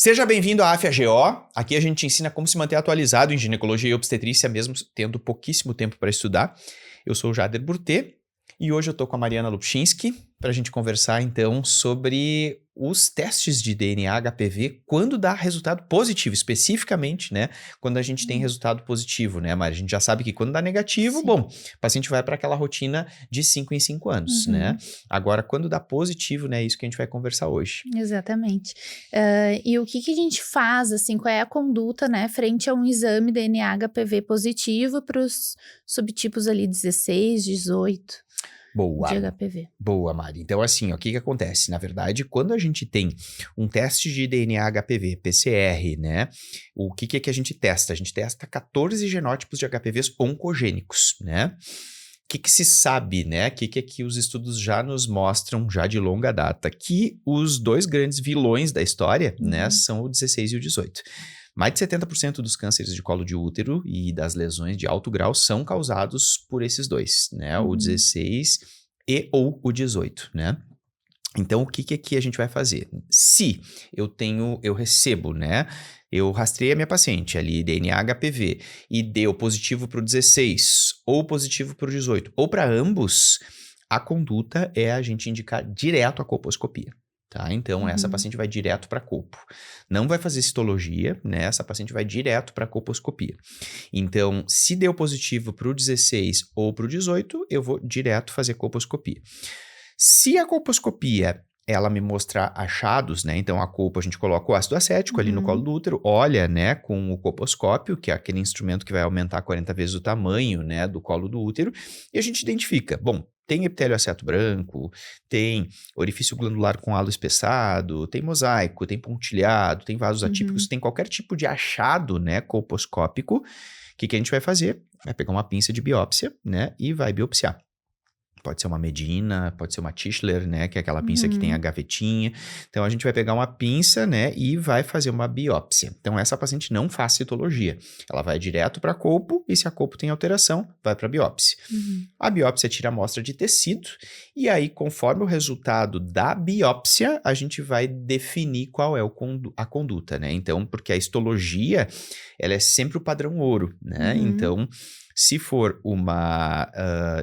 Seja bem-vindo à AFAGO. Aqui a gente ensina como se manter atualizado em ginecologia e obstetrícia, mesmo tendo pouquíssimo tempo para estudar. Eu sou o Jader Burtê e hoje eu estou com a Mariana Lubchinski para a gente conversar então sobre os testes de DNA HPV quando dá resultado positivo, especificamente, né? Quando a gente tem resultado positivo, né, Mari? A gente já sabe que quando dá negativo, Sim. bom, o paciente vai para aquela rotina de 5 em 5 anos, né? Agora, quando dá positivo, né, é isso que a gente vai conversar hoje. Exatamente. E o que a gente faz, assim, qual é a conduta, né, frente a um exame DNA HPV positivo para os subtipos ali 16, 18 de HPV? Boa, Mari. Então, assim, ó, o que acontece? Na verdade, quando a gente tem um teste de DNA HPV, PCR, né? O que é que a gente testa? A gente testa 14 genótipos de HPVs oncogênicos, né? O que se sabe, né? O que é que os estudos já nos mostram, já de longa data? Que os dois grandes vilões da história, né, são o 16 e o 18. Mais de 70% dos cânceres de colo de útero e das lesões de alto grau são causados por esses dois, né? O 16 e ou o 18, né? Então, o que aqui a gente vai fazer? Se eu recebo, né? Eu rastrei a minha paciente ali, DNA HPV, e deu positivo para o 16, ou positivo para o 18, ou para ambos, a conduta é a gente indicar direto a colposcopia. Tá? Então, essa paciente vai direto para a colpo. Não vai fazer citologia, né? Essa paciente vai direto para a colposcopia. Então, se deu positivo para o 16 ou para o 18, eu vou direto fazer colposcopia. Se a colposcopia ela me mostrar achados, né? Então, a colpo a gente coloca o ácido acético ali no colo do útero, olha, né, com o colposcópio, que é aquele instrumento que vai aumentar 40 vezes o tamanho, né, do colo do útero, e a gente identifica, bom, tem epitélio aceto branco, tem orifício glandular com halo espessado, tem mosaico, tem pontilhado, tem vasos atípicos, tem qualquer tipo de achado, né, colposcópico. O que a gente vai fazer? Vai pegar uma pinça de biópsia, né, e vai biopsiar. Pode ser uma Medina, pode ser uma Tischler, né, que é aquela pinça que tem a gavetinha. Então, a gente vai pegar uma pinça, né, e vai fazer uma biópsia. Então, essa paciente não faz citologia. Ela vai direto para a colpo e se a colpo tem alteração, vai para a biópsia. A biópsia tira a amostra de tecido e aí, conforme o resultado da biópsia, a gente vai definir qual é a conduta, né? Então, porque a histologia, ela é sempre o padrão ouro, né? Então, se for uma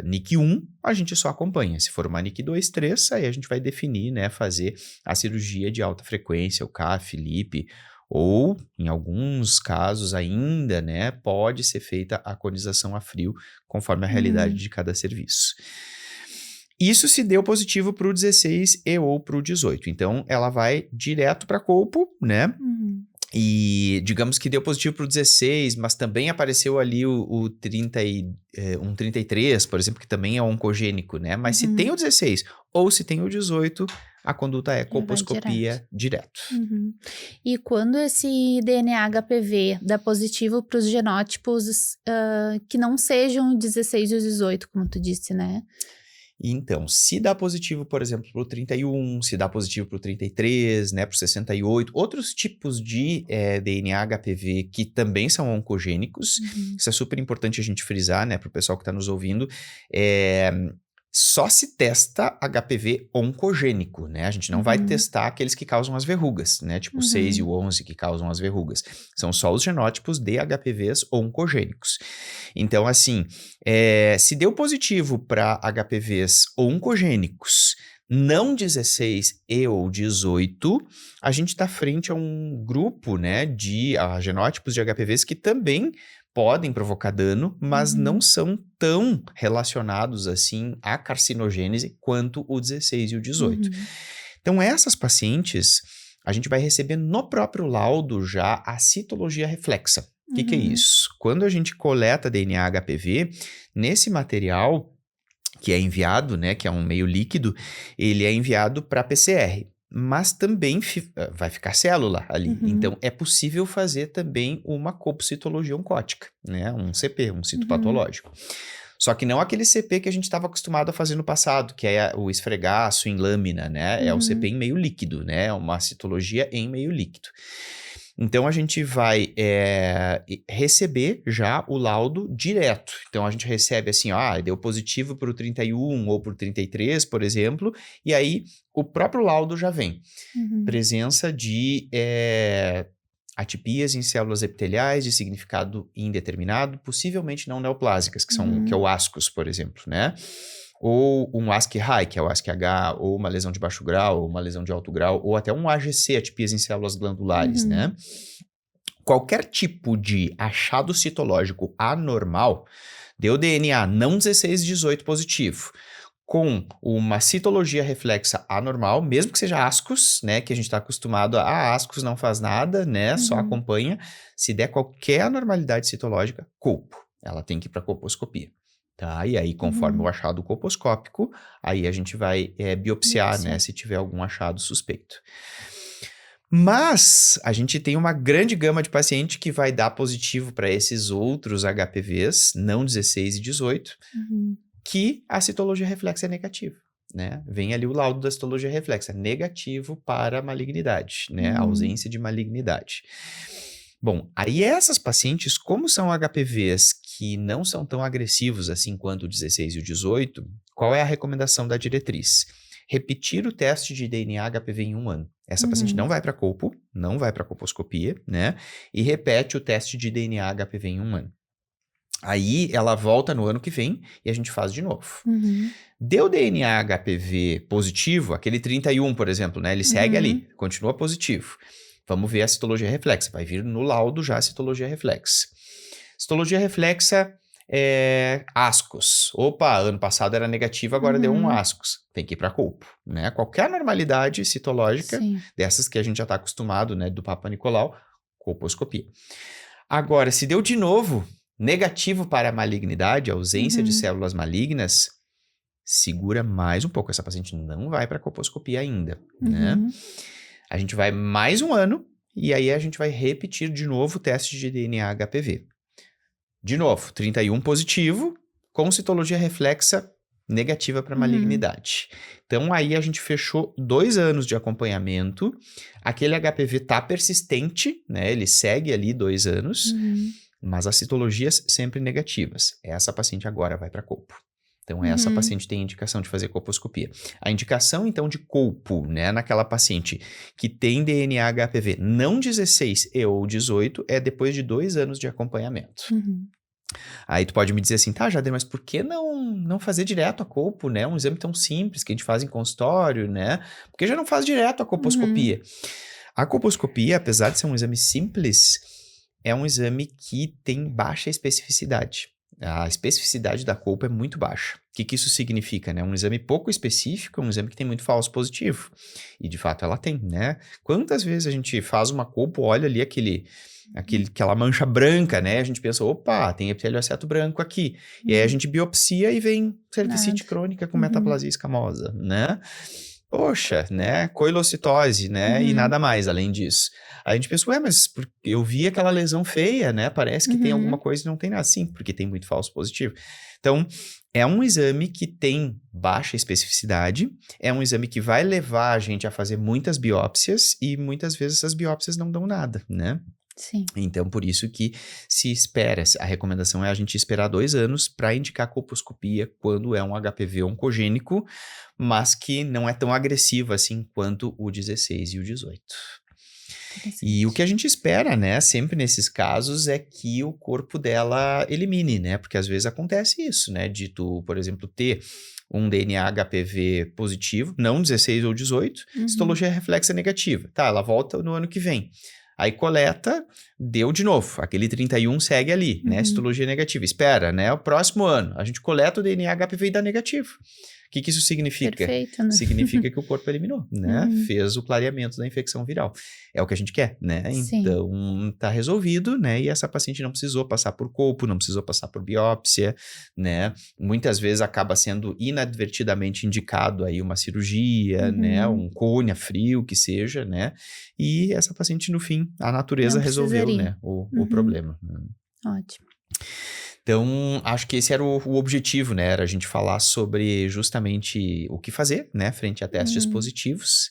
NIC1, a gente só acompanha. Se for uma NIC2, 3, aí a gente vai definir, né, fazer a cirurgia de alta frequência, o CAF, LIP, ou, em alguns casos ainda, né, pode ser feita a conização a frio, conforme a realidade de cada serviço. Isso se deu positivo para o 16 e ou para o 18. Então, ela vai direto para a colpo, né? E digamos que deu positivo para o 16, mas também apareceu ali o 33, por exemplo, que também é oncogênico, né? Mas se tem o 16 ou se tem o 18, a conduta é colposcopia direto. E quando esse DNA HPV dá positivo para os genótipos que não sejam o 16 e o 18, como tu disse, né? Então, se dá positivo, por exemplo, para o 31, se dá positivo para o 33, né, para o 68, outros tipos de DNA HPV que também são oncogênicos, isso é super importante a gente frisar, né, para o pessoal que está nos ouvindo, só se testa HPV oncogênico, né? A gente não vai testar aqueles que causam as verrugas, né? Tipo o 6 e o 11 que causam as verrugas. São só os genótipos de HPVs oncogênicos. Então, assim, se deu positivo para HPVs oncogênicos, não 16 e ou 18, a gente está frente a um grupo, né, de genótipos de HPVs que também podem provocar dano, mas não são tão relacionados assim à carcinogênese quanto o 16 e o 18. Então, essas pacientes, a gente vai receber no próprio laudo já a citologia reflexa. O que é isso? Quando a gente coleta DNA HPV, nesse material que é enviado, né, que é um meio líquido, ele é enviado para PCR. Mas também vai ficar célula ali. Então, é possível fazer também uma colpocitologia oncótica, né? Um CP, um citopatológico. Só que não aquele CP que a gente estava acostumado a fazer no passado, que é o esfregaço em lâmina, né? É o CP em meio líquido, né? Uma citologia em meio líquido. Então, a gente vai receber já o laudo direto. Então, a gente recebe assim, deu positivo para o 31 ou para o 33, por exemplo, e aí o próprio laudo já vem. Presença de atipias em células epiteliais de significado indeterminado, possivelmente não neoplásicas, que é o ASCUS, por exemplo, né? Ou um ASC-High, que é o ASC-H, ou uma lesão de baixo grau, ou uma lesão de alto grau, ou até um AGC, atipias em células glandulares, né? Qualquer tipo de achado citológico anormal, deu DNA não 16-18 positivo, com uma citologia reflexa anormal, mesmo que seja ASCUS, né, que a gente está acostumado ASCUS não faz nada, né, só acompanha. Se der qualquer anormalidade citológica, colpo, ela tem que ir para colposcopia. Tá? E aí, conforme o achado colposcópico, aí a gente vai biopsiar, né, se tiver algum achado suspeito. Mas a gente tem uma grande gama de paciente que vai dar positivo para esses outros HPVs, não 16 e 18, que a citologia reflexa é negativa, né? Vem ali o laudo da citologia reflexa, negativo para malignidade, né? Ausência de malignidade. Bom, aí essas pacientes, como são HPVs que não são tão agressivos assim quanto o 16 e o 18, qual é a recomendação da diretriz? Repetir o teste de DNA HPV em 1 ano. Essa paciente não vai para colpo, não vai para colposcopia, né? E repete o teste de DNA HPV em 1 ano. Aí ela volta no ano que vem e a gente faz de novo. Deu DNA HPV positivo, aquele 31, por exemplo, né? Ele segue ali, continua positivo. Vamos ver a citologia reflexa. Vai vir no laudo já a citologia reflexa. Citologia reflexa ASCUS. Opa, ano passado era negativo, agora deu um ASCUS. Tem que ir para colpo, né? Qualquer normalidade citológica, dessas que a gente já está acostumado, né? Do Papa Nicolau, colposcopia. Agora, se deu de novo negativo para a malignidade, ausência de células malignas, segura mais um pouco. Essa paciente não vai para a colposcopia ainda, né? A gente vai mais 1 ano e aí a gente vai repetir de novo o teste de DNA HPV. De novo, 31 positivo, com citologia reflexa negativa para malignidade. Então, aí a gente fechou 2 anos de acompanhamento. Aquele HPV está persistente, né? Ele segue ali 2 anos, mas as citologias sempre negativas. Essa paciente agora vai para colpo. Então, essa paciente tem indicação de fazer colposcopia. A indicação, então, de colpo, né, naquela paciente que tem DNA HPV não 16 e ou 18, é depois de 2 anos de acompanhamento. Aí tu pode me dizer assim, tá, Jader, mas por que não fazer direto a colpo, né? Um exame tão simples que a gente faz em consultório, né? Por que já não faz direto a colposcopia? A colposcopia, apesar de ser um exame simples, é um exame que tem baixa especificidade. A especificidade da colpo é muito baixa. O que isso significa, né? Um exame pouco específico, um exame que tem muito falso positivo. E, de fato, ela tem, né? Quantas vezes a gente faz uma colpo, olha ali aquela mancha branca, né? A gente pensa, opa, tem epitélio branco aqui. E aí a gente biopsia e vem cervicite crônica com metaplasia escamosa, né? Poxa, né? Coilocitose, né? E nada mais além disso. Aí a gente pensa, mas eu vi aquela lesão feia, né? Parece que tem alguma coisa e não tem nada. Sim, porque tem muito falso positivo. Então, é um exame que tem baixa especificidade, é um exame que vai levar a gente a fazer muitas biópsias e muitas vezes essas biópsias não dão nada, né? Sim. Então, por isso que se espera, a recomendação é a gente esperar 2 anos para indicar colposcopia quando é um HPV oncogênico, mas que não é tão agressivo assim quanto o 16 e o 18. E o que a gente espera, né, sempre nesses casos é que o corpo dela elimine, né, porque às vezes acontece isso, né, de tu, por exemplo, ter um DNA HPV positivo, não 16 ou 18, citologia reflexa negativa. Tá, ela volta no ano que vem. Aí coleta, deu de novo. Aquele 31 segue ali, né? Citologia negativa. Espera, né? O próximo ano, a gente coleta o DNA HPV e dá negativo. O que isso significa? Perfeito, né? Significa que o corpo eliminou, né? Fez o clareamento da infecção viral. É o que a gente quer, né? Sim. Então, tá resolvido, né? E essa paciente não precisou passar por colpo, não precisou passar por biópsia, né? Muitas vezes acaba sendo inadvertidamente indicado aí uma cirurgia, né? Um cone a frio, que seja, né? E essa paciente, no fim, a natureza resolveu, né? O problema. Ótimo. Então, acho que esse era o objetivo, né? Era a gente falar sobre justamente o que fazer, né? Frente a testes positivos.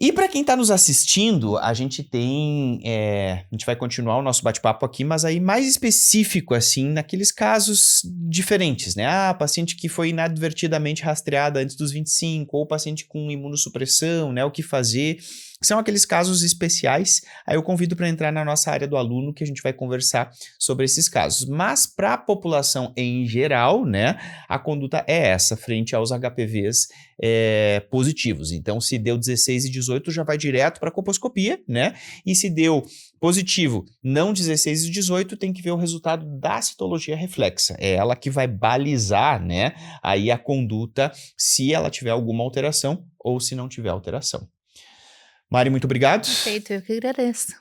E para quem está nos assistindo, a gente vai continuar o nosso bate-papo aqui, mas aí mais específico, assim, naqueles casos diferentes, né? Paciente que foi inadvertidamente rastreada antes dos 25, ou paciente com imunossupressão, né? O que fazer? São aqueles casos especiais, aí eu convido para entrar na nossa área do aluno que a gente vai conversar sobre esses casos. Mas para a população em geral, né, a conduta é essa, frente aos HPVs positivos. Então, se deu 16 e 18, já vai direto para a colposcopia, né? E se deu positivo, não 16 e 18, tem que ver o resultado da citologia reflexa. É ela que vai balizar, né, aí a conduta, se ela tiver alguma alteração ou se não tiver alteração. Mari, muito obrigado. Perfeito, eu que agradeço.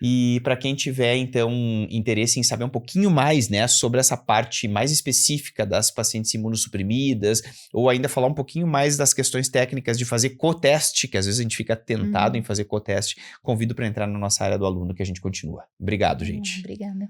E para quem tiver, então, interesse em saber um pouquinho mais, né, sobre essa parte mais específica das pacientes imunossuprimidas, ou ainda falar um pouquinho mais das questões técnicas de fazer coteste, que às vezes a gente fica tentado em fazer coteste, convido para entrar na nossa área do aluno que a gente continua. Obrigado, gente. Obrigada.